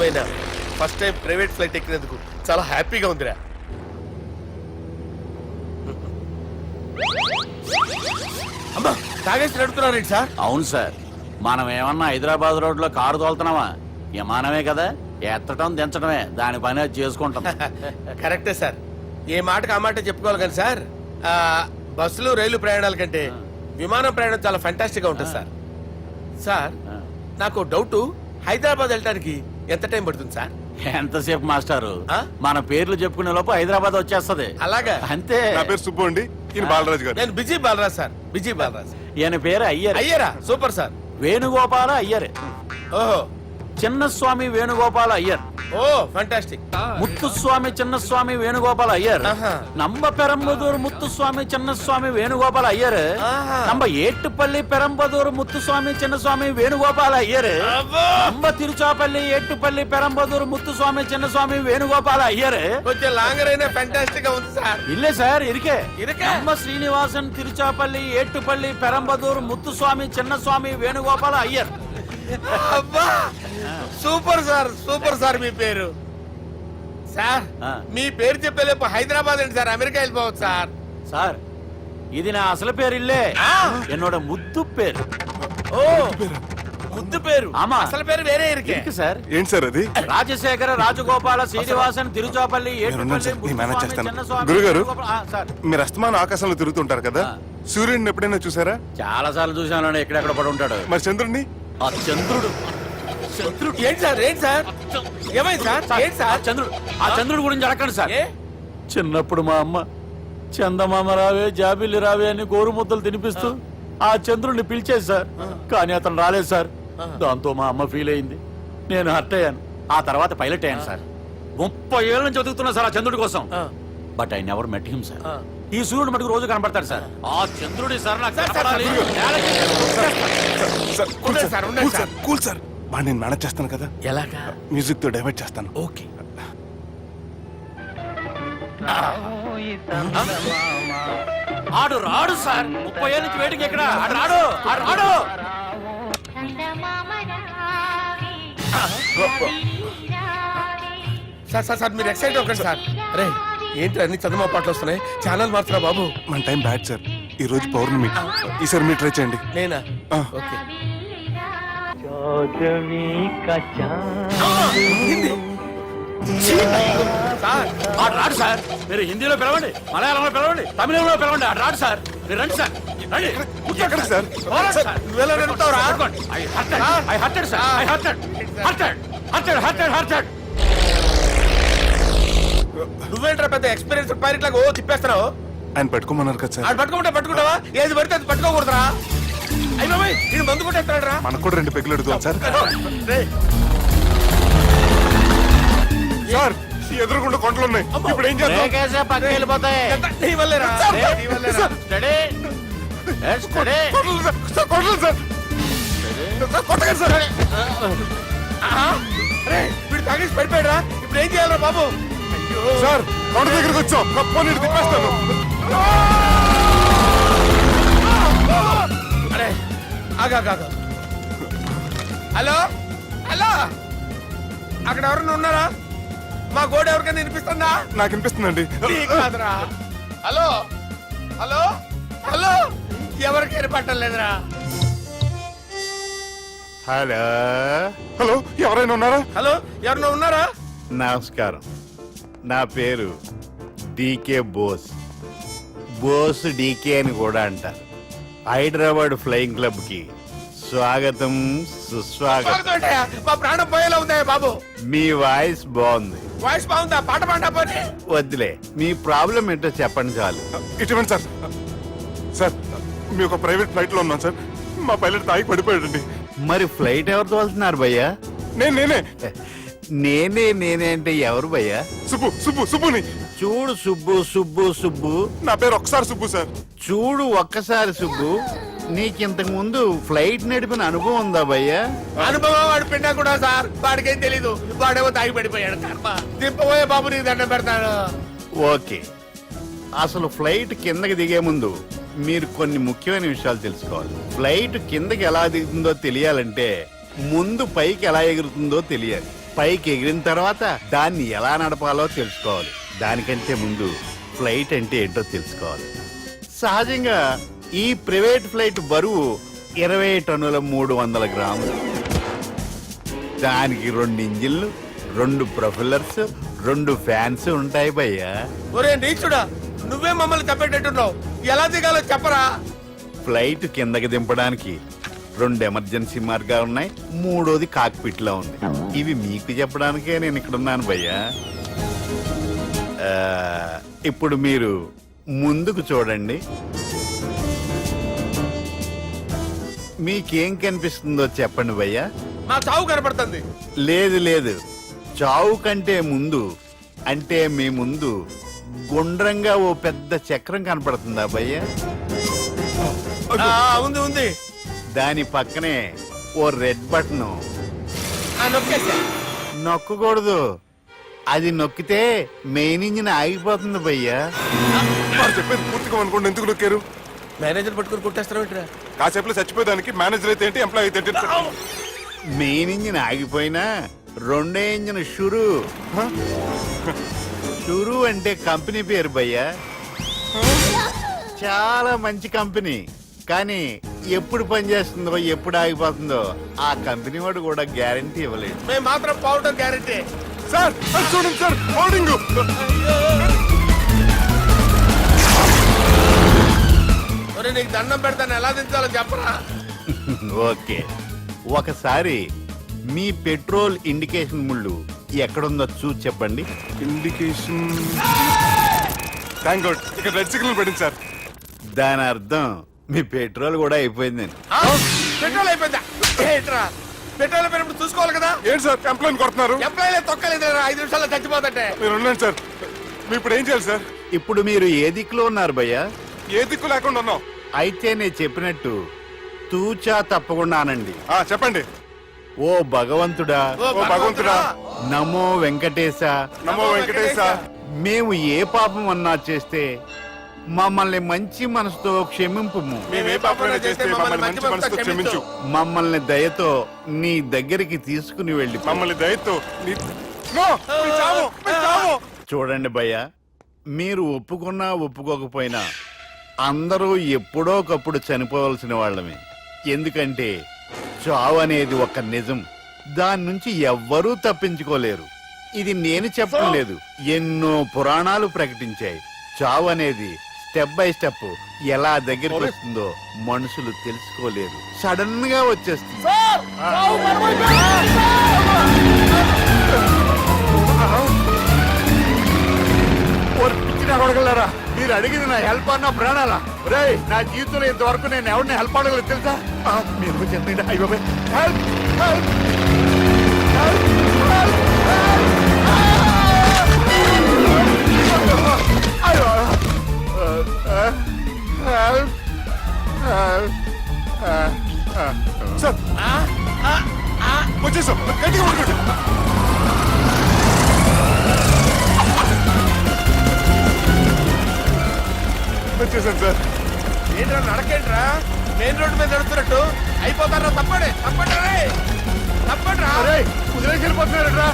ఏమైనా first time private flight ఎక్కినందుకు చాలా హ్యాపీగా ఉందిరా. అమ్మా తాగేసి నడుపుతున్నారేంటి సార్? అవును సార్, మనం ఏమన్నా హైదరాబాద్ రోడ్ లో కారు తోలుతున్నామా? విమానమే కదా, ఎత్తడం దించడమే, దాని పని అది చేసుకుంటాం. కరెక్టే సార్, ఏ మాటకు ఆ మాట చెప్పుకోవాలి కానీ సార్, బస్సులు రైలు ప్రయాణాల కంటే విమానం ప్రయాణం చాలా ఫ్యాంటాస్టిక్ గా ఉంటుంది సార్. సార్ నాకు డౌట్, హైదరాబాద్ వెళ్ళడానికి ఎంత టైం పడుతుంది సార్? ఎంతసేపు మాస్టారు, మన పేర్లు చెప్పుకునే లోపు హైదరాబాద్ వచ్చేస్తది. అలాగా? అంతే. నా పేరు సుబ్బు అండి, ఈయన బాలరాజు గారు. నేను BG Balaraj sir, BG Balaraj. ఈయన పేరు అయ్యర్. అయ్యరా? Super sir. వేణుగోపాల అయ్యర్. ఓహో. చిన్నస్వామి వేణుగోపాల అయ్యర్. Oh fantastic. ముత్తుస్వామి చిన్నస్వామి వేణుగోపాల అయ్యర్. நம்ம பெரம்பதூர் முத்துசுவாமி சின்னசுவாமி வேணுகோபால ஐயர். நம்ம ஏட்டுப்பள்ளி பெரம்பதூர் முத்துசுவாமி சின்னசுவாமி வேணுகோபால ஐயர். நம்ம திருச்சாப்பள்ளி ஏட்டுப்பள்ளி பெரம்பதூர் முத்துசுவாமி சின்னசுவாமி வேணுகோபால ஐயர். కొంచెం లాంగర్ అయినా ఫ్యాంటాస్టిక్ గా ఉంది సార్. இல்ல சார், இருக்கே. நம்ம ஸ்ரீனிவாசன் திருச்சாப்பள்ளி ஏட்டுப்பள்ளி பெரம்பதூர் முத்துசுவாமி சின்னசுவாமி வேணுகோபால ஐயர். అబ్బా సూపర్ సార్, సూపర్ సార్. మీ పేరు సార్, మీ పేరు చెప్పేలేపు హైదరాబాద్ అండి సార్, అమెరికా వెళ్ళిపోవచ్చు సార్. సార్ ఇది నా అసలు పేరు ఇల్లే, என்னோட ముద్దు పేరు. ఓ ముద్దు పేరు. ఆమా, అసలు పేరు వేరే ఇருக்கு సార్. ఏంటి సార్ అది? రాజశేఖర రాజగోపాల శ్రీనివాసన్ తిరుచాపల్లి గురుగారు, మీరు అస్తమానం ఆకాశంలో తిరుగుతుంటారు కదా, సూర్యుడిని ఎప్పుడైనా చూసారా? చాలా సార్లు చూసాను, ఎక్కడెక్కడ పడి ఉంటాడు. మరి చంద్రుడిని? ఆ చంద్రుడు. చంద్రుడు ఏంటి సార్? ఏంటి సార్? ఏమైంది సార్? ఏంటి సార్? చంద్రుడు. ఆ చంద్రుడు గురించి అడగండి సార్. చిన్నప్పుడు మా అమ్మ చందమామ రావే జాబిల్లి రావే అని గోరు ముద్దలు తినిపిస్తూ ఆ చంద్రుడిని పిలిచేది సార్, కానీ అతను రాలేదు సార్. దాంతో మా అమ్మ ఫీల్ అయింది, నేను హర్ట్ అయ్యాను. ఆ తర్వాత పైలట్ అయ్యాను సార్. 30 ఏళ్ళ నుంచి చదువుతున్నా సార్ ఆ చంద్రుడి కోసం. But I never met him sir. ఈ సూర్యుడు మటుకు రోజు కనపడతాడు సార్. ఆ చంద్రుడి సార్ నాకు కనపడాలి. కూల్ సార్, వాడిని నేను మేనేజ్ చేస్తాను కదా. ఎలాగా? మ్యూజిక్ తో డైవర్ట్ చేస్తాను. ఓకే. ఆడు రాడు సార్, 30 ఏళ్ళ నుంచి వెయిటింగ్. ఎక్కడ ఆడు రాడు, ఆడు రాడు. సార్ సార్ సార్ మీరు ఎక్సైట్ అవ్వకండి సార్. అరే ఏంటి అన్ని చందమా పాటలు వస్తున్నాయి, ఛానల్ మార్చరా బాబు. మన టైం బ్యాడ్ సార్, ఈ రోజు పౌర్ణమి. ఈసారి మీరు ట్రై చేయండి. నేనా? ఓకే. సార్ ఆడు రాడు సార్, మీరు హిందీలో పిలవండి, మలయాళంలో పిలవండి, తమిళంలో పిలవండి, ఆడు రాడు సార్. మీరు రండి సార్, రండి. ఎక్కడికి సార్? నువ్వేంట్రా పెద్ద ఎక్స్పీరియన్స్ పైరెట్ లాగా ఓ తిప్పేస్తున్నావు? ఆయన పట్టుకోమన్నారు కదా సార్. ఆడు పట్టుకుంటావా? ఏది పడితే అది పట్టుకోకూడదురా. అయ్యి బాబాయ్, నేను మందు కొట్టేస్తాడు రా. మనకు కూడా 2 పెగ్గులు అడుగుతాం సార్. సార్ ఎదురుకుండా కొండలు ఉన్నాయి, ఇప్పుడు ఏం చేద్దాం? పక్కకి వెళ్ళిపోతాయి. నీ వల్లేరా? వీడు తాగేసి పడిపోయాడురా, ఇప్పుడు ఏం చేయాలరా బాబు? సార్ కొండ దగ్గరకు వచ్చాం, పోనీ తిప్పేస్తాను. అరే ఆగా. హలో హలో, అక్కడ ఎవరన్నా ఉన్నారా? మా గోడ ఎవరికైనా వినిపిస్తుందా? నాకు వినిపిస్తుందండి. కాదురా. హలో హలో హలో, ఎవరికి ఏర్పట్టలేదురా. హలో హలో, ఎవరైనా ఉన్నారా? హలో ఎవరన్నా ఉన్నారా? నమస్కారం, నా పేరు డీకే బోస్. బోస్ డీకే అని కూడా అంటారు. హైదరాబాద్ ఫ్లయింగ్ క్లబ్ కి స్వాగతం సుస్వాగతం. మా ప్రాణం పోయేలా ఉందా బాబు? మీ వాయిస్ బాగుంది. వాయిస్ బాగుందా? పాట పాడా పోనీ. వద్దులే, మీ ప్రాబ్లం ఏంటో చెప్పండి చాలు. ఇటువంటి సార్, సార్ మీ ఒక ప్రైవేట్ ఫ్లైట్ లో ఉన్నాం సార్, మా పైలట్ తాగి పడిపోయాడండి. మరి ఫ్లైట్ ఎవరితో వెళ్తున్నారు భయ్యా? నేనే అంటే ఎవరు భయ్యా? సుబ్బుని. చూడు సుబ్బు, నా పేరు ఒకసారి సుబ్బు సార్. చూడు ఒక్కసారి సుబ్బు, నీకింతకు ముందు ఫ్లైట్ నడిపిన అనుభవం ఉందా భయ్యా? అనుభవం వాడు పిన్నా కూడా సార్, వాడికేం తెలీదు. వాడేమో తాగి పడిపోయాడు. దింపబోయే బాబు నీకు దండం పెడతాను. ఓకే, అసలు ఫ్లైట్ కిందకి దిగే ముందు మీరు కొన్ని ముఖ్యమైన విషయాలు తెలుసుకోవాలి. ఫ్లైట్ కిందకి ఎలా దిగుతుందో తెలియాలంటే ముందు పైకి ఎలా ఎగురుతుందో తెలియాలి. పైకి ఎగిరిన తర్వాత దాన్ని ఎలా నడపాలో తెలుసుకోవాలి. దానికంటే ముందు ఫ్లైట్ అంటే ఏంటో తెలుసుకోవాలి. సహజంగా ఈ ప్రైవేట్ ఫ్లైట్ బరువు 20 టన్నుల 300 గ్రాములు. దానికి 2 ఇంజిన్లు, 2 ప్రొఫెల్లర్స్, 2 ఫ్యాన్స్ ఉంటాయి భయ్యా. ఒరే నీచుడా, నువ్వే మమ్మల్ని తప్పేటట్టున్నావు. ఎలా దిగాలో చెప్పరా? ఫ్లైట్ కిందకి దింపడానికి 2 ఎమర్జెన్సీ మార్గాలు ఉన్నాయి, 3వది కాక్పిట్ లో ఉంది. ఇవి మీకు చెప్పడానికే నేను ఇక్కడ ఉన్నాను భయ్యా. ఇప్పుడు మీరు ముందుకు చూడండి. మీకేం కనిపిస్తుందో చెప్పండి భయ్యా. నా చావు కనపడుతుంది. లేదు లేదు, చావు కంటే ముందు అంటే మీ ముందు గుండ్రంగా ఓ పెద్ద చక్రం కనపడుతుందా భయ్యా? ఉంది ఉంది. దాని పక్కనే ఓ రెడ్ బటన్. నొక్కేసా. నొక్కకూడదు, అది నొక్కితే మెయిన్ ఇంజిన్ ఆగిపోతుంది భయ్యా. వారు చెప్పేది పూర్తిగా అనుకోండి, ఎందుకు నొక్కారు? మేనేజర్ పట్టుకుని కొట్టేస్తారా? కాసేపులో చచ్చిపోయేదానికి మేనేజర్ అయితే ఏంటి, ఎంప్లాయ్ అయితే ఏంటి? మెయిన్ ఇంజిన్ ఆగిపోయినా 2వ ఇంజిన్ షురు. షురు అంటే కంపెనీ పేరు భయ్యా. చాలా మంచి కంపెనీ, కానీ ఎప్పుడు పనిచేస్తుందో ఎప్పుడు ఆగిపోతుందో ఆ కంపెనీ వాడు కూడా గ్యారంటీ ఇవ్వలేదు. మేము మాత్రం పౌడర్ గ్యారెంటీ. సార్ అది చూడండి సార్, హోర్డింగ్. ఒరే నీకు దండం పెడతాను, ఎలా దించాలో చెప్పరా? ఓకే, ఒకసారి మీ పెట్రోల్ ఇండికేషన్ ముళ్ళు ఎక్కడుందో చూసి చెప్పండి. ఇండికేషన్. థ్యాంక్ గాడ్, ఇక్కడ రెడ్ సిగ్నల్ పడింది సార్. దాని అర్థం మీ పెట్రోల్ కూడా అయిపోయిందని. పెట్రోల్ అయిపోయిందా? ఏంట్రా, పెట్రోల్ అయిపోయినప్పుడు చూసుకోవాలి కదా. ఏంటి సార్ ఎంప్లాయ్ కొడుతున్నారు? ఎంప్లాయీలే తొక్కలేదు, 5 నిమిషాల్లో చచ్చిపోతుంటే. మీరు ఉండండి సార్, మీరు ఇప్పుడు ఏం చేయాలి సార్? ఇప్పుడు మీరు ఏ దిక్కులో ఉన్నారు భయ్యా? ఏ దిక్కు లేకుండా ఉన్నాం. అయితే నేను చెప్పినట్టు తూచా తప్పకుండా అనండి. చెప్పండి. ఓ భగవంతుడా, ఓ భగవంతుడా, నమో వెంకటేశ, నమో వెంకటేశ. మేము ఏ పాపం అన్నా చేస్తే మమ్మల్ని మంచి మనసుతో క్షమింపుము. మేము ఏ పాపమైనా చేస్తే మమ్మల్ని మంచి మనసుతో క్షమించు. మమ్మల్ని దయతో నీ దగ్గరికి తీసుకుని వెళ్ళి మమ్మల్ని దయతో నో, మీ చావు, మీ చావు. చూడండి భయ్యా, మీరు ఒప్పుకున్నా ఒప్పుకోకపోయినా అందరూ ఎప్పుడో ఒకప్పుడు చనిపోవలసిన వాళ్ళమే. ఎందుకంటే చావు అనేది ఒక నిజం, దాని నుంచి ఎవ్వరూ తప్పించుకోలేరు. ఇది నేను చెప్పడం లేదు, ఎన్నో పురాణాలు ప్రకటించాయి. చావు అనేది స్టెప్ బై స్టెప్ ఎలా దగ్గరికి వస్తుందో మనుషులు తెలుసుకోలేరు, సడన్ గా వచ్చేస్తుంది. అడగలరా, మీరు అడిగింది నా హెల్ప్ అన్న ప్రాణాలా? రే, నా జీవితంలో ఇంతవరకు నేను ఎవరిని హెల్ప్ అడగలేదు తెలుసా? మీరు చెప్పండి. అయ్యో హెల్ప్, హెల్ప్, సార్ వచ్చేసాం, గట్టిగా పడుకోండి. వచ్చేసాను సార్. ఏంట్రా నడకేంట్రా, మెయిన్ రోడ్డు మీద నడుస్తున్నట్టు అయిపోతారా? తప్పండి తప్పండి రే, తప్పండి రా. కుదిరేసి వెళ్ళిపోతున్నారట్రా.